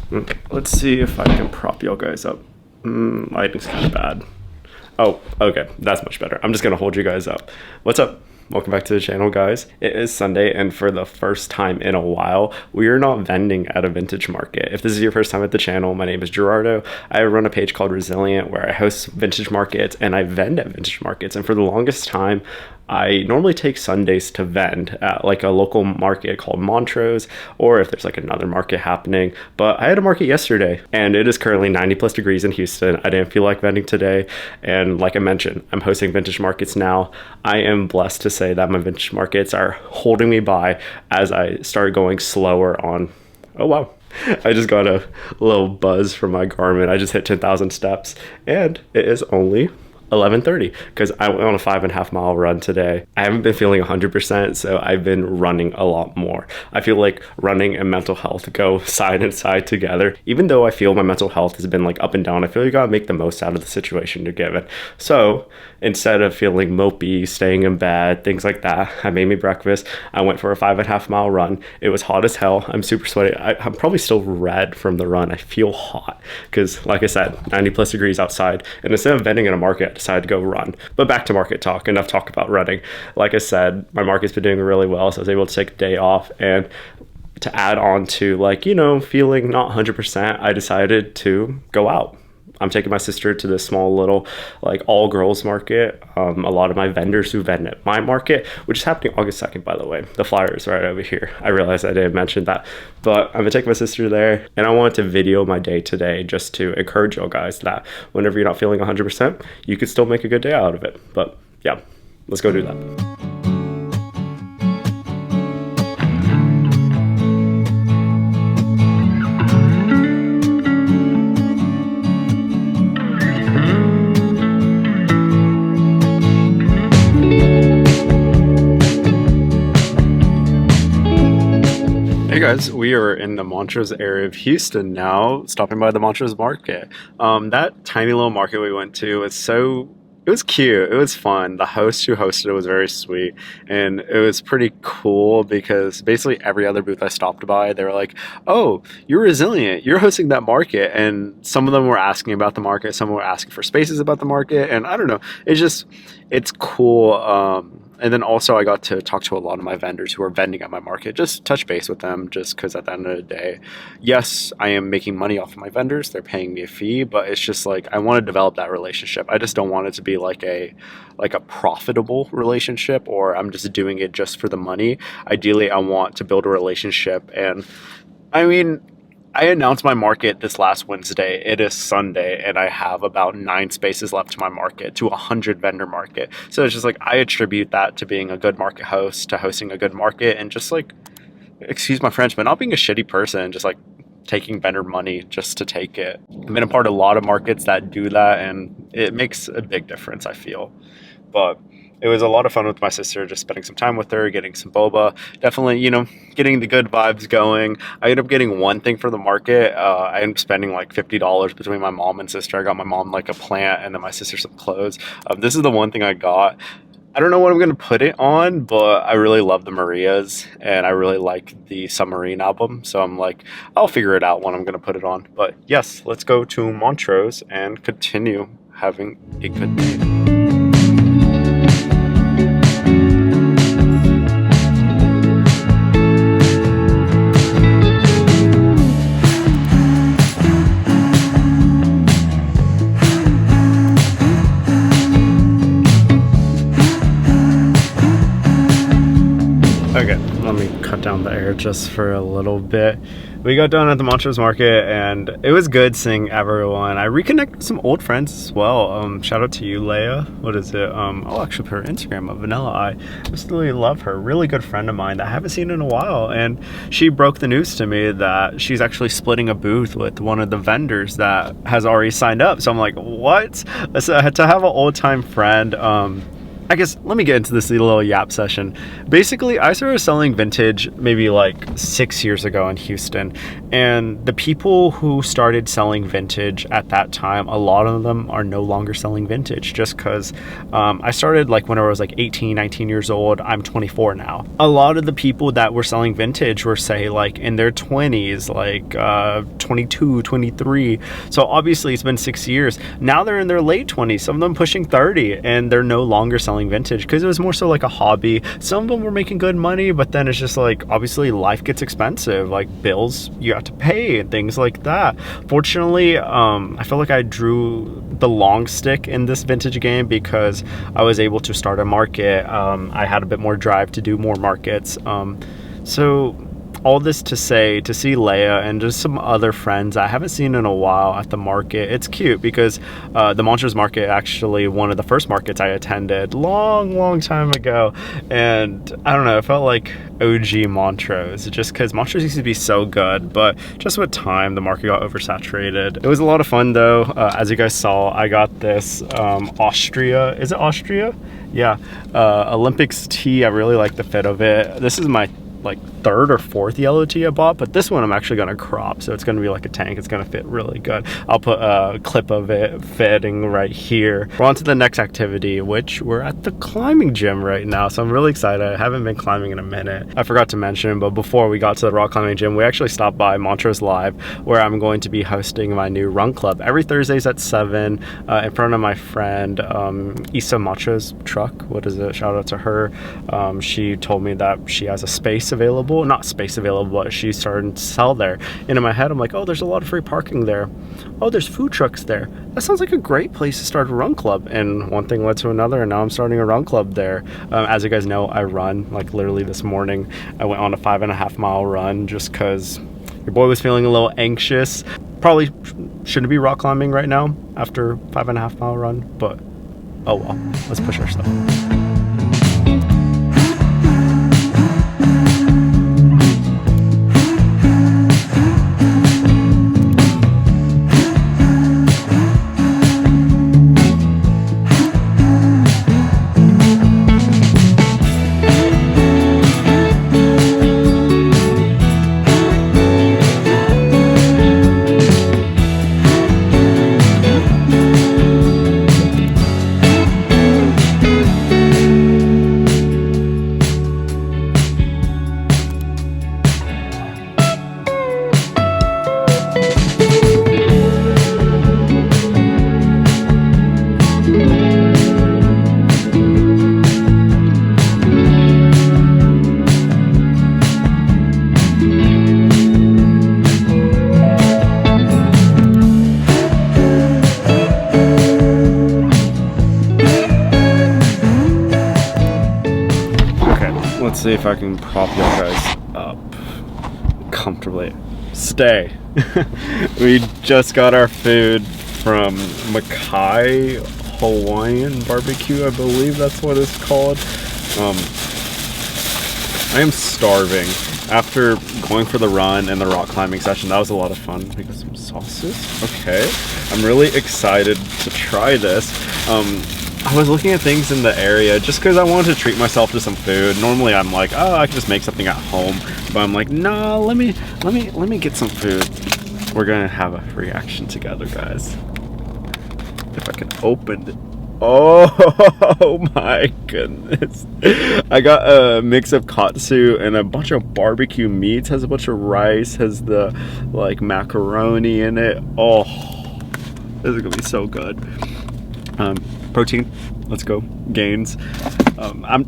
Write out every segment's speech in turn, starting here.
Let's see if I can prop y'all guys up. Lighting's kind of bad. Oh, okay, that's much better. I'm just gonna hold you guys up. What's up? Welcome back to the channel, guys. It is Sunday, and for the first time in a while, we are not vending at a vintage market. If this is your first time at the channel, my name is Gerardo. I run a page called Resilient where I host vintage markets and I vend at vintage markets. And for the longest time, I normally take Sundays to vend at like a local market called Montrose, or if there's like another market happening. But I had a market yesterday, and it is currently 90 plus degrees in Houston. I didn't feel like vending today. And like I mentioned, I'm hosting vintage markets now. I am blessed to say that my vintage markets are holding me by as I start going slower on. Oh, wow. I just got a little buzz from my Garmin. I just hit 10,000 steps, and it is only 11:30 because I went on a 5.5 mile run today. I haven't been feeling 100%, so I've been running a lot more. I feel like running and mental health go side and side together. Even though I feel my mental health has been like up and down, I feel you gotta make the most out of the situation you're given. So instead of feeling mopey, staying in bed, things like that, I made me breakfast. I went for a 5.5 mile run. It was hot as hell. I'm super sweaty. I'm probably still red from the run. I feel hot because, like I said, 90 plus degrees outside. And instead of vending in a market, I decided to go run. But back to market talk. Enough talk about running. Like I said, my market's been doing really well, so I was able to take a day off. And to add on to, like, feeling not 100%, I decided to go out. I'm taking my sister to this small little like all girls market. A lot of my vendors who vend at my market, which is happening August 2nd, by the way. The flyer is right over here. I realized I didn't mention that, but I'm gonna take my sister there, and I wanted to video my day today just to encourage you guys that whenever you're not feeling 100%, you could still make a good day out of it. But yeah, let's go do that. Hey guys, we are in the Montrose area of Houston now, stopping by the Montrose market. That tiny little market we went to it was cute, it was fun. The host who hosted it was very sweet, and it was pretty cool because basically every other booth I stopped by, they were like, oh, you're resilient, you're hosting that market. And some of them were asking about the market, some were asking for spaces about the market, and I don't know, it's cool. And then also I got to talk to a lot of my vendors who are vending at my market, just touch base with them, just because at the end of the day, yes, I am making money off of my vendors. They're paying me a fee, but it's just like, I want to develop that relationship. I just don't want it to be like a profitable relationship, or I'm just doing it just for the money. Ideally, I want to build a relationship. And I mean, I announced my market this last Wednesday. It is Sunday, and I have about 9 spaces left to my market, to 100 vendor market. So it's just like, I attribute that to being a good market host, to hosting a good market, and just like, excuse my French, but not being a shitty person, just like taking vendor money just to take it. I've been a part of a lot of markets that do that, and it makes a big difference, I feel. But it was a lot of fun with my sister, just spending some time with her, getting some boba, definitely, getting the good vibes going. I ended up getting one thing for the market. I ended up spending like $50 between my mom and sister. I got my mom like a plant, and then my sister some clothes. This is the one thing I got. I don't know what I'm going to put it on, but I really love the Marias, and I really like the Submarine album. So I'm like, I'll figure it out when I'm going to put it on. But yes, let's go to Montrose and continue having a good day. Okay, let me cut down the air just for a little bit. We got done at the Montrose market, and it was good seeing everyone. I reconnected with some old friends as well. Shout out to you, Leia. What is it? I'll actually put her Instagram up, Vanilla Eye. I absolutely love her. Really good friend of mine that I haven't seen in a while. And she broke the news to me that she's actually splitting a booth with one of the vendors that has already signed up. So I'm like, what? So to have an old time friend, I guess let me get into this little yap session. Basically, I started selling vintage maybe like 6 years ago in Houston, and the people who started selling vintage at that time, a lot of them are no longer selling vintage just because I started like when I was like 18, 19 years old. I'm 24 now. A lot of the people that were selling vintage were, say, like in their 20s, like 22, 23. So obviously it's been 6 years. Now they're in their late 20s, some of them pushing 30, and they're no longer selling vintage because it was more so like a hobby. Some of them were making good money, but then it's just like, obviously life gets expensive, like bills you have to pay and things like that. Fortunately, I feel like I drew the long stick in this vintage game because I was able to start a market. I had a bit more drive to do more markets. So all this to say, to see Leia and just some other friends I haven't seen in a while at the market, it's cute because the Montrose market, actually one of the first markets I attended long time ago, and I don't know, it felt like OG Montrose just because Montrose used to be so good, but just with time the market got oversaturated. It was a lot of fun though. As you guys saw, I got this Austria, is it Austria? Yeah, Olympics tee. I really like the fit of it. This is my like third or fourth yellow tee I bought, but this one I'm actually going to crop, so it's going to be like a tank. It's going to fit really good. I'll put a clip of it fitting right here. We're on to the next activity, which we're at the climbing gym right now, so I'm really excited. I haven't been climbing in a minute. I forgot to mention, but before we got to the rock climbing gym, we actually stopped by Montrose Live, where I'm going to be hosting my new run club every Thursdays at 7 in front of my friend Issa Macho's truck. What is it? Shout out to her. She told me that she has a space available, not space available, but she's starting to sell there. And in my head I'm like, oh, there's a lot of free parking there. Oh, there's food trucks there. That sounds like a great place to start a run club. And one thing led to another, and now I'm starting a run club there. As you guys know, I run. Like literally this morning I went on a 5.5 mile run just because your boy was feeling a little anxious. Probably shouldn't be rock climbing right now after 5.5 mile run, but oh well, let's push ourselves. Let's see if I can prop you guys up comfortably. Stay. We just got our food from Mackay Hawaiian Barbecue, I believe that's what it's called. I am starving. After going for the run and the rock climbing session, that was a lot of fun. We got some sauces. Okay. I'm really excited to try this. I was looking at things in the area just because I wanted to treat myself to some food. Normally I'm like, oh, I can just make something at home, but I'm like, no, let me get some food. We're gonna have a reaction together, guys. If I can open it. Oh my goodness. I got a mix of katsu and a bunch of barbecue meats. Has a bunch of rice, has the like macaroni in it. Oh, this is gonna be so good. Protein, let's go. Gains. I'm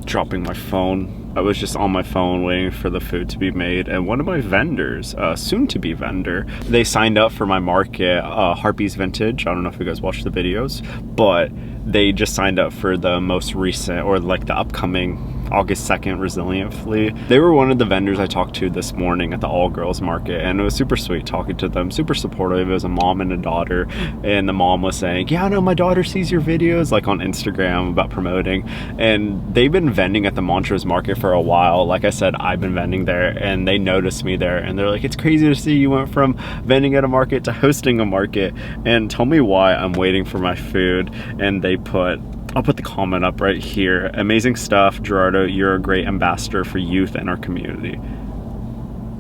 dropping my phone. I was just on my phone waiting for the food to be made, and one of my vendors, soon to be vendor, they signed up for my market, Harpies Vintage. I don't know if you guys watched the videos, but they just signed up for the most recent, or like the upcoming August 2nd Resiliently. They were one of the vendors I talked to this morning at the all girls market, and it was super sweet talking to them, super supportive. It was a mom and a daughter, and the mom was saying, yeah, no, my daughter sees your videos like on Instagram about promoting, and they've been vending at the Montrose market for a while. Like I said, I've been vending there, and they noticed me there, and they're like, it's crazy to see you went from vending at a market to hosting a market, and tell me why I'm waiting for my food. And they put I'll put the comment up right here. Amazing stuff, Gerardo. You're a great ambassador for youth in our community.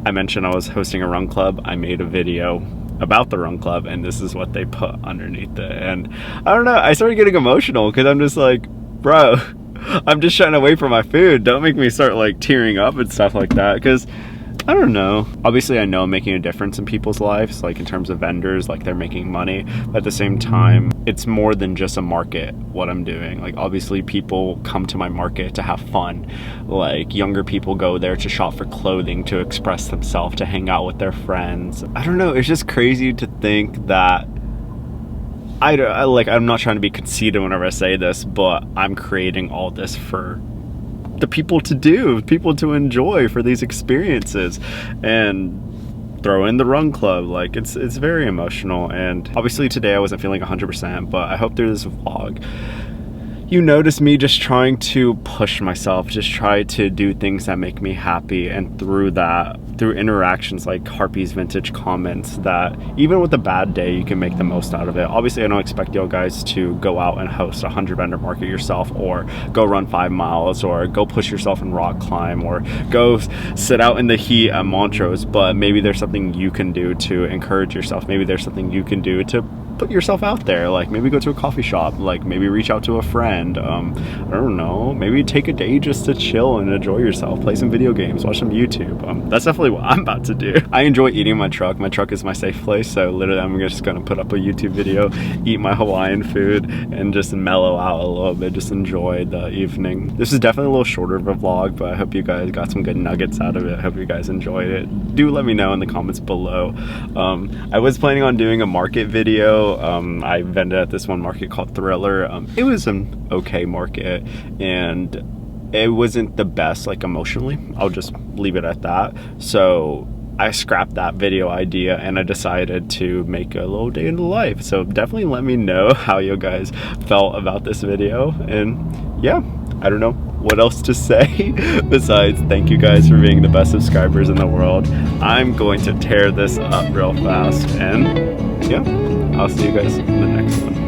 I mentioned I was hosting a run club. I made a video about the run club, and this is what they put underneath it. And I don't know, I started getting emotional because I'm just like, bro, I'm just trying to wait for my food. Don't make me start like tearing up and stuff like that, because I don't know. Obviously, I know I'm making a difference in people's lives, like in terms of vendors, like they're making money. But at the same time, it's more than just a market, what I'm doing. Like, obviously, people come to my market to have fun. Like, younger people go there to shop for clothing, to express themselves, to hang out with their friends. I don't know. It's just crazy to think that I'm not trying to be conceited whenever I say this, but I'm creating all this for the people to do, people to enjoy, for these experiences, and throw in the run club. Like, it's very emotional. And obviously today I wasn't feeling 100%, but I hope through this vlog you notice me just trying to push myself, just try to do things that make me happy, and through that, through interactions like Harpy's vintage comments, that even with a bad day you can make the most out of it. Obviously I don't expect you guys to go out and host a 100 vendor market yourself, or go run 5 miles, or go push yourself in rock climb, or go sit out in the heat at Montrose, but maybe there's something you can do to encourage yourself. Maybe there's something you can do to put yourself out there, like maybe go to a coffee shop, like maybe reach out to a friend, I don't know, maybe take a day just to chill and enjoy yourself, play some video games, watch some YouTube. That's definitely what I'm about to do. I enjoy eating my truck. My truck is my safe place, so literally I'm just gonna put up a YouTube video, eat my Hawaiian food, and just mellow out a little bit, just enjoy the evening. This is definitely a little shorter of a vlog, but I hope you guys got some good nuggets out of it. I hope you guys enjoyed it. Do let me know in the comments below. I was planning on doing a market video. I vended at this one market called Thriller. It was an okay market, and it wasn't the best, like, emotionally. I'll just leave it at that. So I scrapped that video idea and I decided to make a little day in the life. So definitely let me know how you guys felt about this video. And yeah, I don't know what else to say besides thank you guys for being the best subscribers in the world. I'm going to tear this up real fast, and yeah, I'll see you guys in the next one.